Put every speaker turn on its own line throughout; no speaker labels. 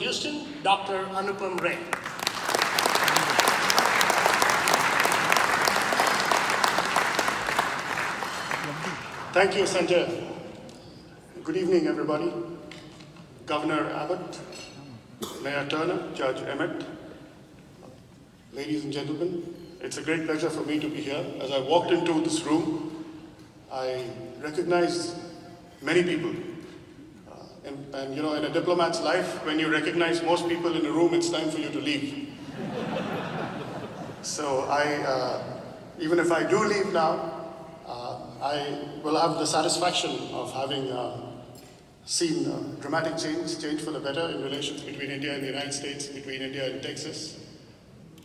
Houston, Dr. Anupam Ray. Thank you, Sanjay. Good evening, everybody. Governor Abbott, Mayor Turner, Judge Emmett, ladies and gentlemen, it's a great pleasure for me to be here. As I walked into this room, I recognized many people. And you know, in a diplomat's life, when you recognize most people in a room, it's time for you to leave. So even if I do leave now, I will have the satisfaction of having seen dramatic change for the better in relations between India and the United States, between India and Texas.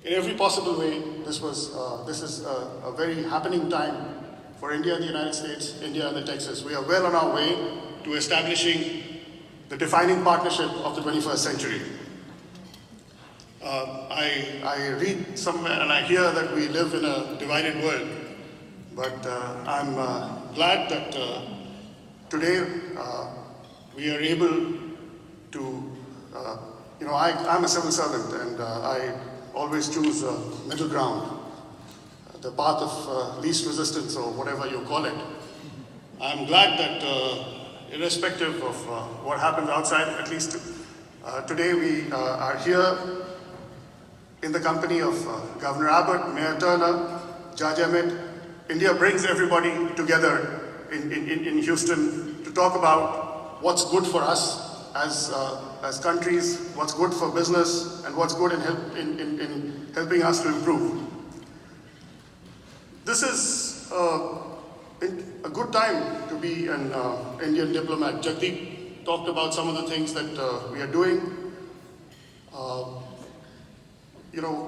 In every possible way, this is a very happening time for India and the United States, India and the Texas. We are well on our way to establishing the defining partnership of the 21st century. I read somewhere and I hear that we live in a divided world, but I'm glad that today we are able to, I'm a civil servant and I always choose a middle ground, the path of least resistance or whatever you call it. I'm glad that irrespective of what happens outside, at least today we are here in the company of Governor Abbott, Mayor Turner, Judge Emmett. India brings everybody together in Houston to talk about what's good for us as countries, what's good for business, and what's good in helping us to improve. This is a good time to be an Indian diplomat. Jagdeep talked about some of the things that we are doing.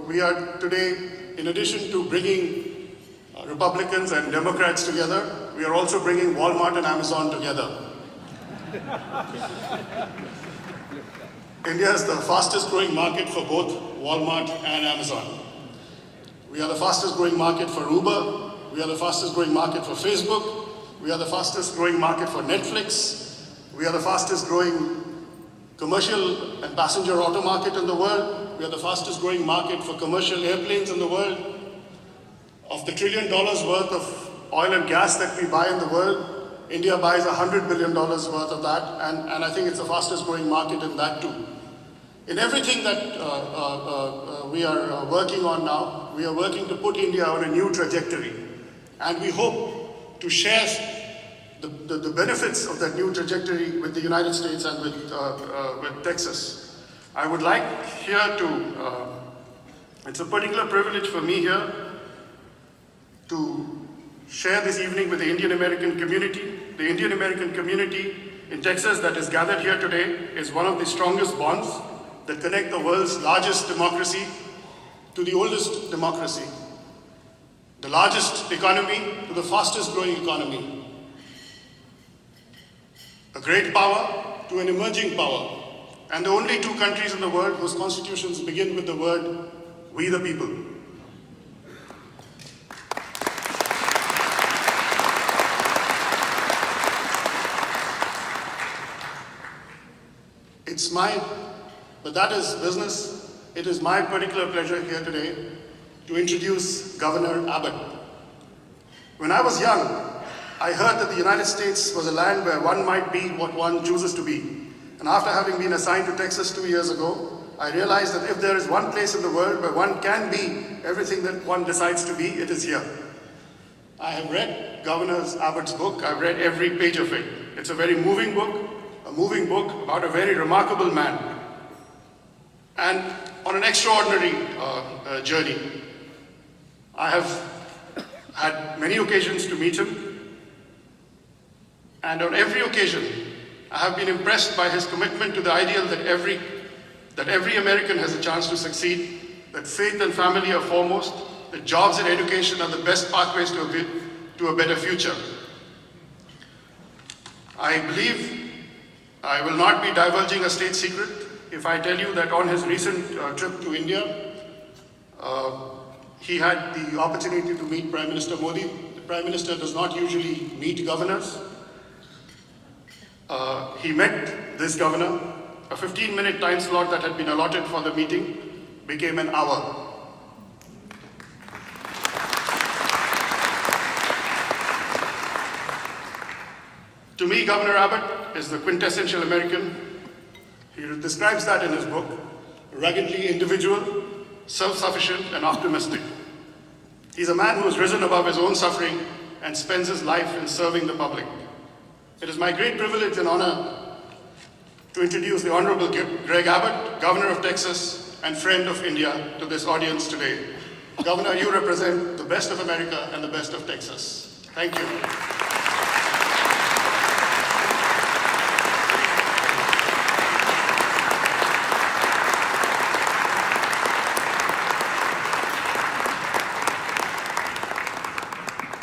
We are today, in addition to bringing Republicans and Democrats together, we are also bringing Walmart and Amazon together. India is the fastest growing market for both Walmart and Amazon. We are the fastest growing market for Uber. We are the fastest growing market for Facebook. We are the fastest growing market for Netflix. We are the fastest growing commercial and passenger auto market in the world. We are the fastest growing market for commercial airplanes in the world. Of the $1 trillion worth of oil and gas that we buy in the world, India buys $100 billion worth of that, and I think it's the fastest growing market in that too. In everything that we are working on now, we are working to put India on a new trajectory. And we hope to share the benefits of that new trajectory with the United States and with Texas. I would like here to, it's a particular privilege for me here to share this evening with the Indian American community. The Indian American community in Texas that is gathered here today is one of the strongest bonds that connect the world's largest democracy to the oldest democracy, the largest economy to the fastest growing economy, a great power to an emerging power, and the only two countries in the world whose constitutions begin with the word, "We the people." But that is business. It is my particular pleasure here today to introduce Governor Abbott. When I was young, I heard that the United States was a land where one might be what one chooses to be. And after having been assigned to Texas 2 years ago, I realized that if there is one place in the world where one can be everything that one decides to be, it is here. I have read Governor Abbott's book. I've read every page of it. It's a very moving book about a very remarkable man and on an extraordinary journey. I have had many occasions to meet him, and on every occasion I have been impressed by his commitment to the ideal that every American has a chance to succeed, that faith and family are foremost, that jobs and education are the best pathways to a better future. I believe I will not be divulging a state secret if I tell you that on his recent trip to India, he had the opportunity to meet Prime Minister Modi. The Prime Minister does not usually meet governors. He met this governor, a 15-minute time slot that had been allotted for the meeting became an hour. To me, Governor Abbott is the quintessential American. He describes that in his book, ruggedly individual, self-sufficient, and optimistic. He's a man who has risen above his own suffering and spends his life in serving the public. It is my great privilege and honor to introduce the Honorable Greg Abbott, Governor of Texas and friend of India, to this audience today. Governor, you represent the best of America and the best of Texas. Thank you.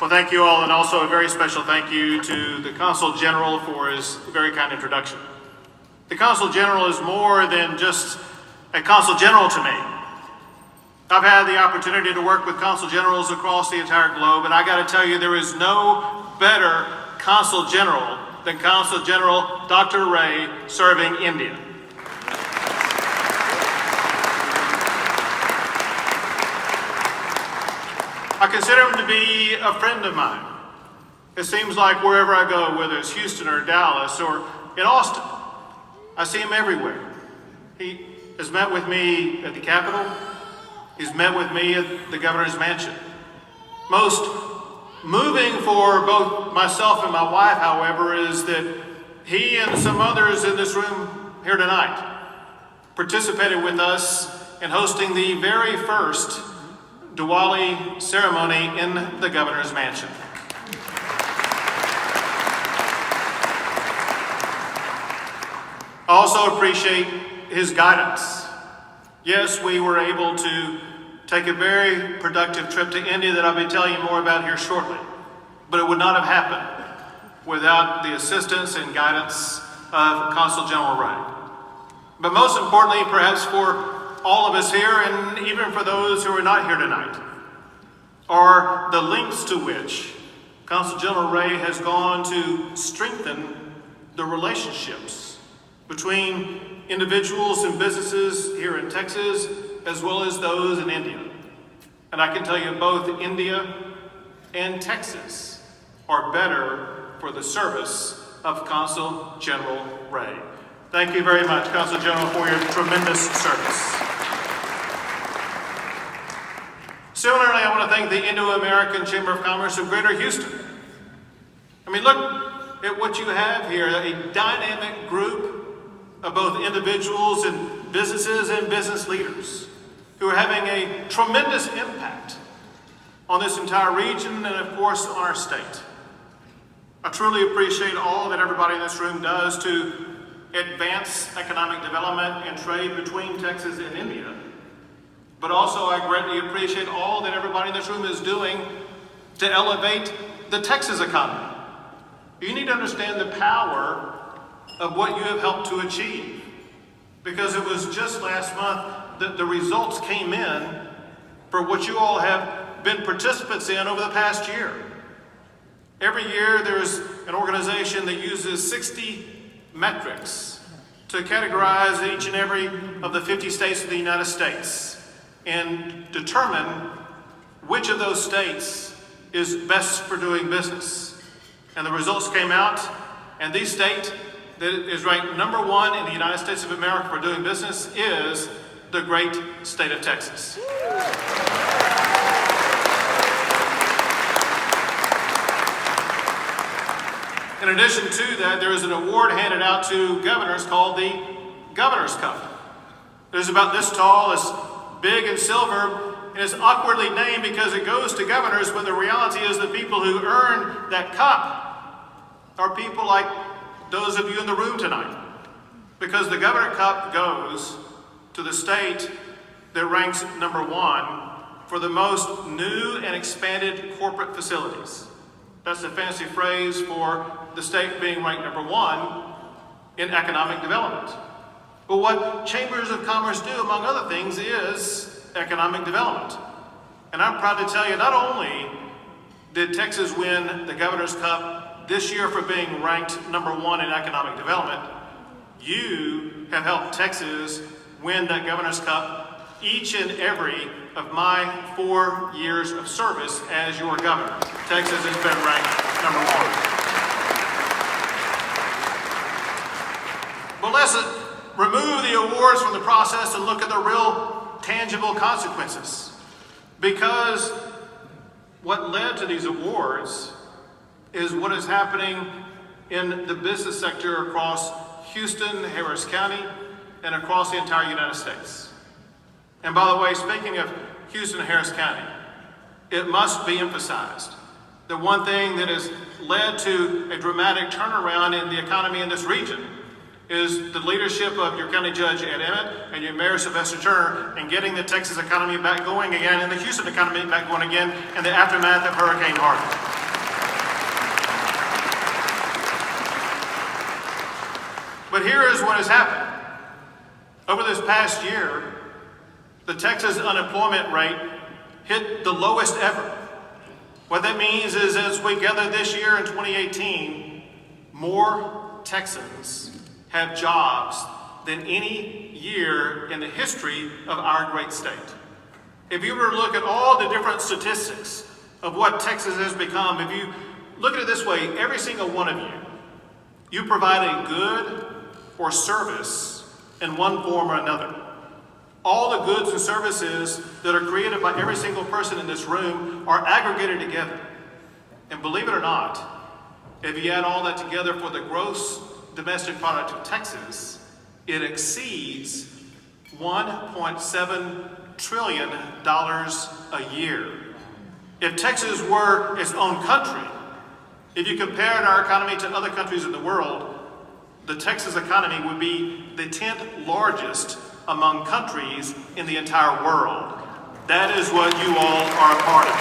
Well, thank you all, and also a very special thank you to the Consul General for his very kind introduction. The Consul General is more than just a Consul General to me. I've had the opportunity to work with Consul Generals across the entire globe, and I got to tell you, there is no better Consul General than Consul General Dr. Ray serving India. I consider him to be a friend of mine. It seems like wherever I go, whether it's Houston or Dallas or in Austin, I see him everywhere. He has met with me at the Capitol. He's met with me at the governor's mansion. Most moving for both myself and my wife, however, is that he and some others in this room here tonight participated with us in hosting the very first Diwali ceremony in the governor's mansion. I also appreciate his guidance. Yes, we were able to take a very productive trip to India that I'll be telling you more about here shortly, but it would not have happened without the assistance and guidance of Consul General Ray. But most importantly, perhaps for all of us here, and even for those who are not here tonight, are the lengths to which Consul General Ray has gone to strengthen the relationships between individuals and businesses here in Texas, as well as those in India. And I can tell you both India and Texas are better for the service of Consul General Ray. Thank you very much, Consul General, for your tremendous service. Similarly, I want to thank the Indo-American Chamber of Commerce of Greater Houston. I mean, look at what you have here, a dynamic group of both individuals and business leaders who are having a tremendous impact on this entire region and, of course, on our state. I truly appreciate all that everybody in this room does to advance economic development and trade between Texas and India. But also I greatly appreciate all that everybody in this room is doing to elevate the Texas economy. You need to understand the power of what you have helped to achieve. Because it was just last month that the results came in for what you all have been participants in over the past year. Every year there's an organization that uses 60 metrics to categorize each and every of the 50 states of the United States and determine which of those states is best for doing business. And the results came out, and the state that is ranked number 1 in the United States of America for doing business is the great state of Texas. In addition to that, there is an award handed out to governors called the Governor's Cup. It is about this tall, it's big and silver, and it's awkwardly named because it goes to governors, but the reality is the people who earn that cup are people like those of you in the room tonight. Because the Governor Cup goes to the state that ranks number 1 for the most new and expanded corporate facilities. That's a fancy phrase for the state being ranked number 1 in economic development. But what chambers of commerce do, among other things, is economic development. And I'm proud to tell you, not only did Texas win the Governor's Cup this year for being ranked number 1 in economic development, You have helped Texas win that Governor's Cup each and every of my 4 years of service as your governor. Texas has been ranked number 1. But let's remove the awards from the process and look at the real tangible consequences. Because what led to these awards is what is happening in the business sector across Houston, Harris County, and across the entire United States. And by the way, speaking of Houston and Harris County, it must be emphasized that one thing that has led to a dramatic turnaround in the economy in this region is the leadership of your county judge, Ed Emmett, and your mayor, Sylvester Turner, in getting the Texas economy back going again and the Houston economy back going again in the aftermath of Hurricane Harvey. But here is what has happened. Over this past year, the Texas unemployment rate hit the lowest ever. What that means is as we gather this year in 2018, more Texans have jobs than any year in the history of our great state. If you were to look at all the different statistics of what Texas has become, if you look at it this way, every single one of you provide a good or service in one form or another. All the goods and services that are created by every single person in this room are aggregated together. And believe it or not, if you add all that together for the gross domestic product of Texas, it exceeds $1.7 trillion a year. If Texas were its own country, if you compared our economy to other countries in the world, the Texas economy would be the 10th largest among countries in the entire world. That is what you all are a part of.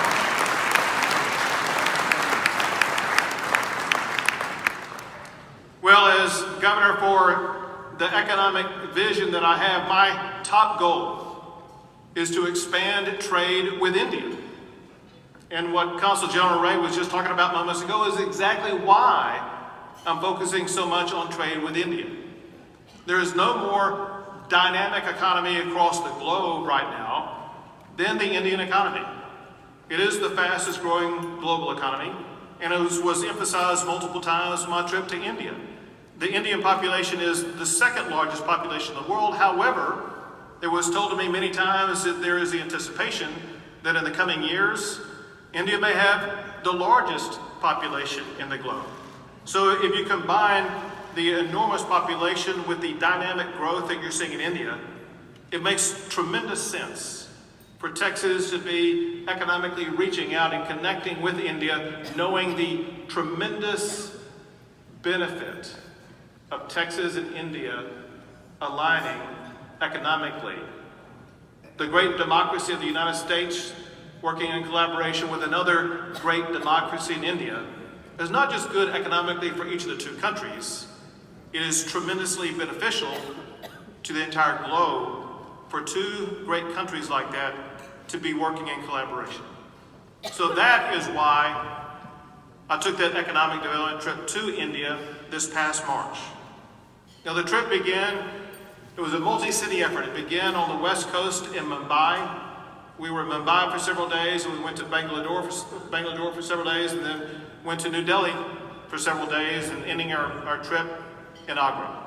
Well, as governor, for the economic vision that I have, my top goal is to expand trade with India. And what Counsel General Ray was just talking about moments ago is exactly why I'm focusing so much on trade with India. There is no more dynamic economy across the globe right now than the Indian economy. It is the fastest growing global economy, and it was emphasized multiple times on my trip to India. The Indian population is the second largest population in the world. However, it was told to me many times that there is the anticipation that in the coming years, India may have the largest population in the globe. So if you combine the enormous population with the dynamic growth that you're seeing in India, it makes tremendous sense for Texas to be economically reaching out and connecting with India, knowing the tremendous benefit of Texas and India aligning economically. The great democracy of the United States working in collaboration with another great democracy in India is not just good economically for each of the two countries, it is tremendously beneficial to the entire globe for two great countries like that to be working in collaboration. So that is why I took that economic development trip to India this past March. Now the trip began, it was a multi-city effort. It began on the west coast in Mumbai. We were in Mumbai for several days, and we went to Bangalore for several days, and then went to New Delhi for several days, and ending our trip in Agra.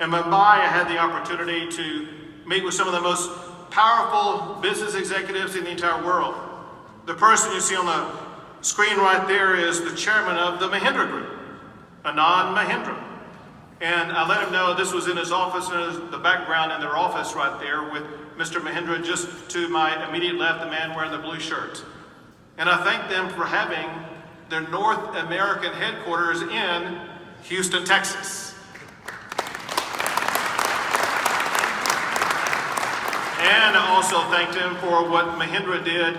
In Mumbai, I had the opportunity to meet with some of the most powerful business executives in the entire world. The person you see on the screen right there is the chairman of the Mahindra Group, Anand Mahindra. And I let him know this was in his office, and the background in their office right there with Mr. Mahindra just to my immediate left, the man wearing the blue shirt. And I thank them for having their North American headquarters in Houston, Texas. And I also thanked him for what Mahindra did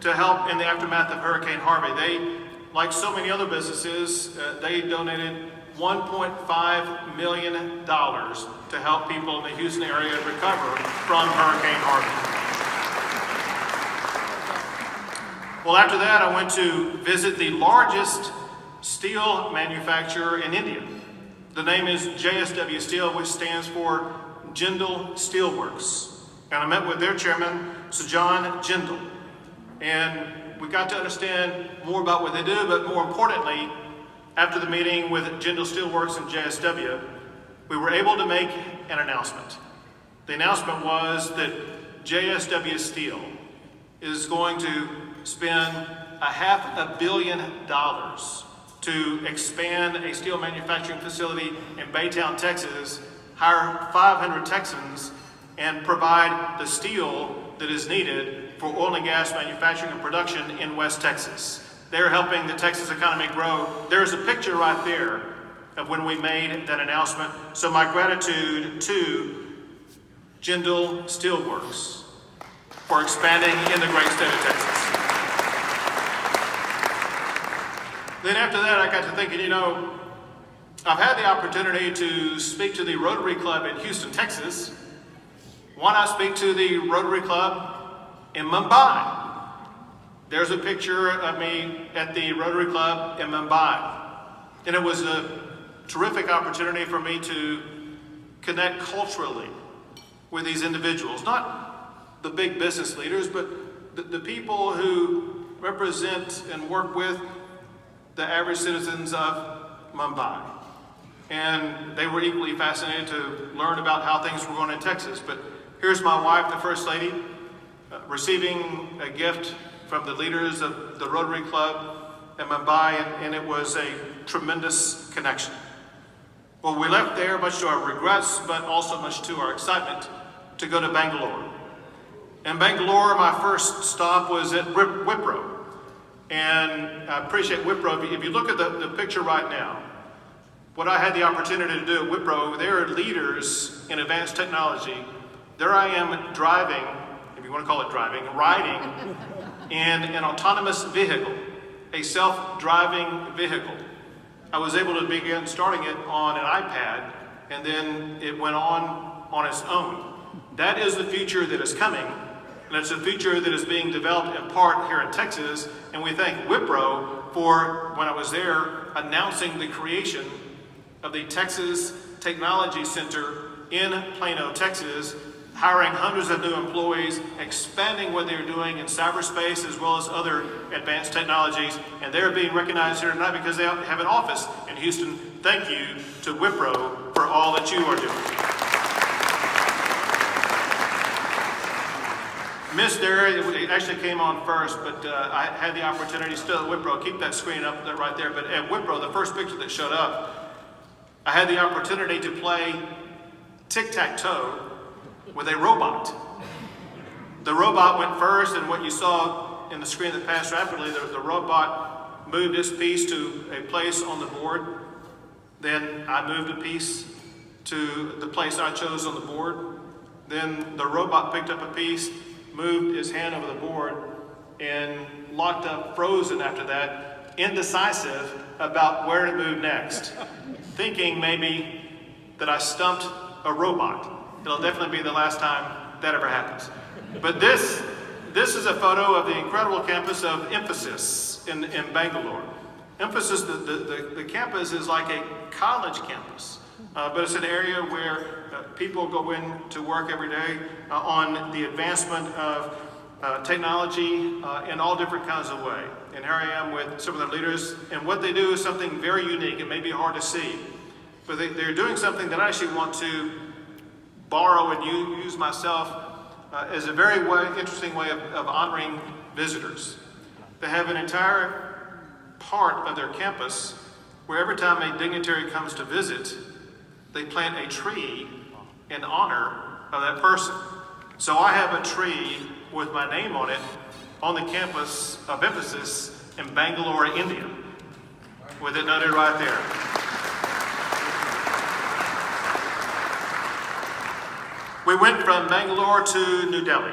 to help in the aftermath of Hurricane Harvey. They, like so many other businesses, they donated $1.5 million to help people in the Houston area recover from Hurricane Harvey. Well, after that, I went to visit the largest steel manufacturer in India. The name is JSW Steel, which stands for Jindal Steelworks. And I met with their chairman, Sujan Jindal. And we got to understand more about what they do, but more importantly, after the meeting with Jindal Steelworks and JSW, we were able to make an announcement. The announcement was that JSW Steel is going to spend $500 million to expand a steel manufacturing facility in Baytown, Texas, hire 500 Texans, and provide the steel that is needed for oil and gas manufacturing and production in West Texas. They're helping the Texas economy grow. There's a picture right there of when we made that announcement. So my gratitude to Jindal Steelworks for expanding in the great state of Texas. Then after that, I got to thinking, I've had the opportunity to speak to the Rotary Club in Houston, Texas. Why not speak to the Rotary Club in Mumbai? There's a picture of me at the Rotary Club in Mumbai. And it was a terrific opportunity for me to connect culturally with these individuals. Not the big business leaders, but the people who represent and work with the average citizens of Mumbai. And they were equally fascinated to learn about how things were going in Texas. But here's my wife, the First Lady, receiving a gift from the leaders of the Rotary Club in Mumbai, and it was a tremendous connection. Well, we left there, much to our regrets, but also much to our excitement, to go to Bangalore. In Bangalore, my first stop was at Wipro. And I appreciate Wipro. If you look at the picture right now, what I had the opportunity to do at Wipro, they are leaders in advanced technology. There I am driving, if you want to call it driving, riding in an autonomous vehicle, a self-driving vehicle. I was able to begin starting it on an iPad, and then it went on its own. That is the future that is coming, and it's a future that is being developed in part here in Texas, and we thank Wipro for, when I was there, announcing the creation of the Texas Technology Center in Plano, Texas, hiring hundreds of new employees, expanding what they're doing in cyberspace as well as other advanced technologies, and they're being recognized here tonight because they have an office in Houston. Thank you to Wipro for all that you are doing. Miss there, it actually came on first, but I had the opportunity still at Wipro, keep that screen up there right there, but at Wipro, the first picture that showed up, I had the opportunity to play tic-tac-toe with a robot. The robot went first, and what you saw in the screen that passed rapidly, the robot moved its piece to a place on the board. Then I moved a piece to the place I chose on the board. Then the robot picked up a piece, moved his hand over the board, and locked up frozen after that, indecisive about where to move next, thinking maybe that I stumped a robot. It'll definitely be the last time that ever happens. But this is a photo of the incredible campus of Emphasis in Bangalore. Emphasis, the campus is like a college campus, but it's an area where people go in to work every day on the advancement of technology in all different kinds of ways. And here I am with some of their leaders, and what they do is something very unique. It may be hard to see, but they're doing something that I actually want to borrow and use myself as a very interesting way of honoring visitors. They have an entire part of their campus where every time a dignitary comes to visit, they plant a tree in honor of that person. So I have a tree with my name on it on the campus of Emphasis in Bangalore, India, with it noted right there. We went from Bangalore to New Delhi,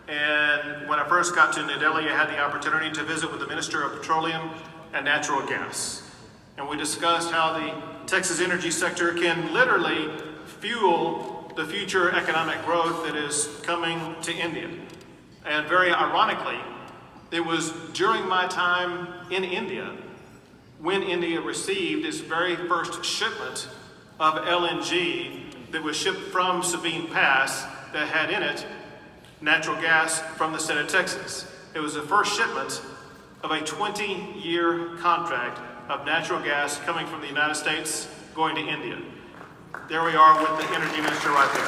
and when I first got to New Delhi, I had the opportunity to visit with the Minister of Petroleum and Natural Gas. And we discussed how the Texas energy sector can literally fuel the future economic growth that is coming to India. And very ironically, it was during my time in India when India received its very first shipment of LNG that was shipped from Sabine Pass that had in it natural gas from the state of Texas. It was the first shipment of a 20-year contract of natural gas coming from the United States going to India. There we are with the energy minister right there.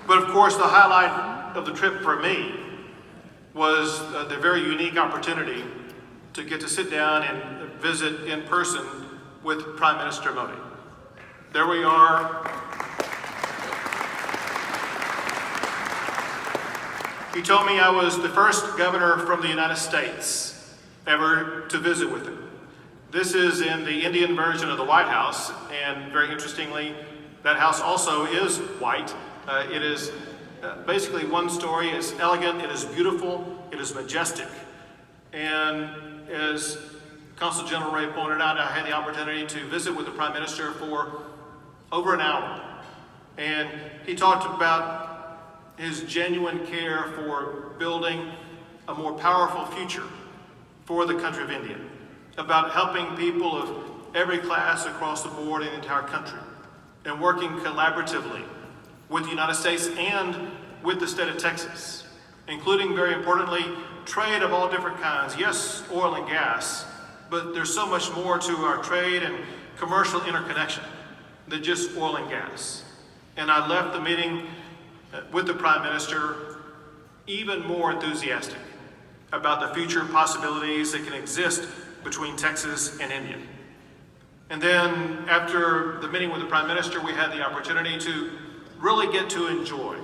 But of course, the highlight of the trip for me was the very unique opportunity to get to sit down and visit in person with Prime Minister Modi. There we are. He told me I was the first governor from the United States ever to visit with him. This is in the Indian version of the White House, and very interestingly, that house also is white. It is basically one story. It's elegant, it is beautiful, it is majestic. And as Consul General Ray pointed out, I had the opportunity to visit with the Prime Minister for over an hour. And he talked about his genuine care for building a more powerful future for the country of India, about helping people of every class across the board in the entire country, and working collaboratively with the United States and with the state of Texas, including, very importantly, trade of all different kinds. Yes, oil and gas, but there's so much more to our trade and commercial interconnection than just oil and gas. And I left the meeting with the Prime Minister even more enthusiastic about the future possibilities that can exist between Texas and India. And then after the meeting with the Prime Minister, we had the opportunity to really get to enjoy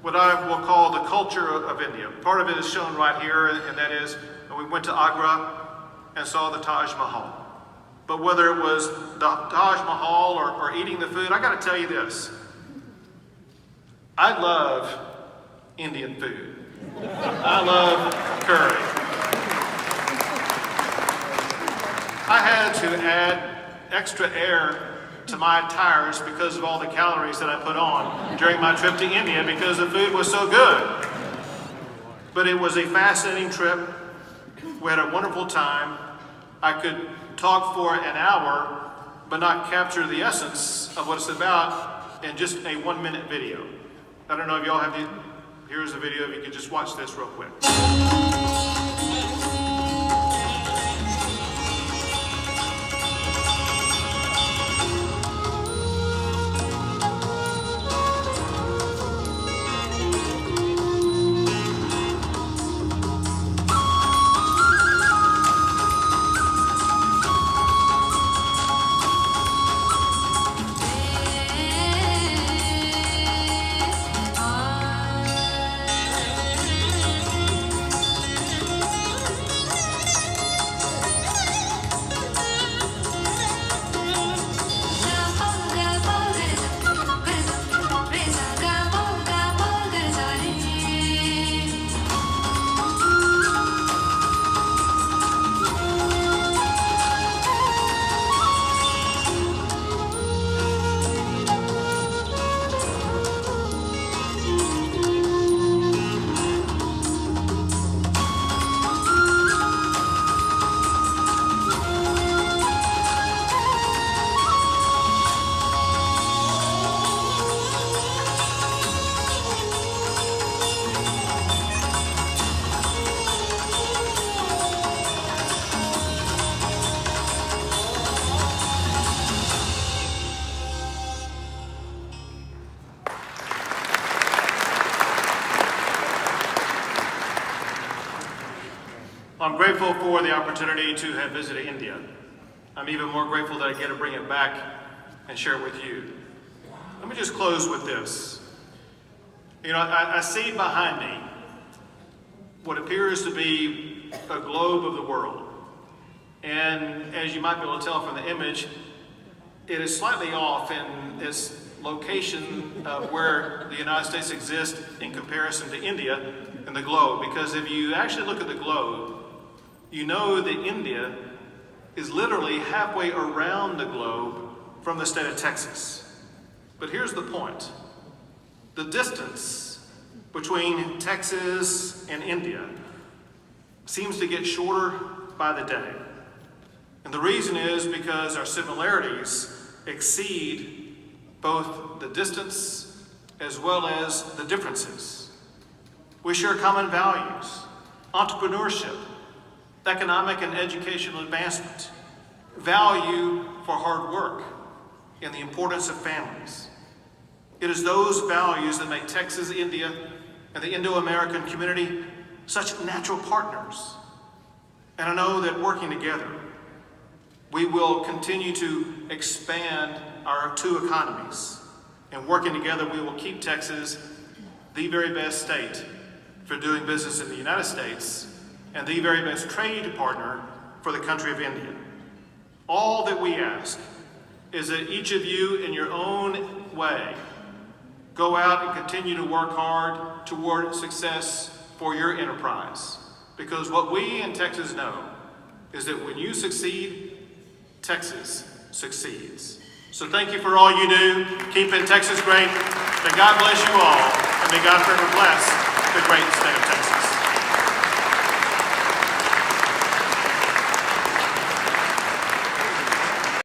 what I will call the culture of India. Part of it is shown right here, and that is we went to Agra and saw the Taj Mahal. But whether it was the Taj Mahal or eating the food, I got to tell you this. I love Indian food. I love curry. I had to add extra air to my tires because of all the calories that I put on during my trip to India because the food was so good. But it was a fascinating trip. We had a wonderful time. I could talk for an hour, but not capture the essence of what it's about in just a 1-minute video. I don't know if y'all have the, here's the video, if you could just watch this real quick. I'm grateful for the opportunity to have visited India. I'm even more grateful that I get to bring it back and share it with you. Let me just close with this. You know, I see behind me what appears to be a globe of the world. And as you might be able to tell from the image, it is slightly off in its location of where the United States exists in comparison to India and the globe. Because if you actually look at the globe, you know that India is literally halfway around the globe from the state of Texas. But here's the point. The distance between Texas and India seems to get shorter by the day. And the reason is because our similarities exceed both the distance as well as the differences. We share common values, entrepreneurship, economic and educational advancement, value for hard work, and the importance of families. It is those values that make Texas, India, and the Indo-American community such natural partners. And I know that working together, we will continue to expand our two economies. And working together, we will keep Texas the very best state for doing business in the United States and the very best trade partner for the country of India. All that we ask is that each of you, in your own way, go out and continue to work hard toward success for your enterprise. Because what we in Texas know is that when you succeed, Texas succeeds. So thank you for all you do. Keeping Texas great. May God bless you all, and may God forever bless the great state of Texas.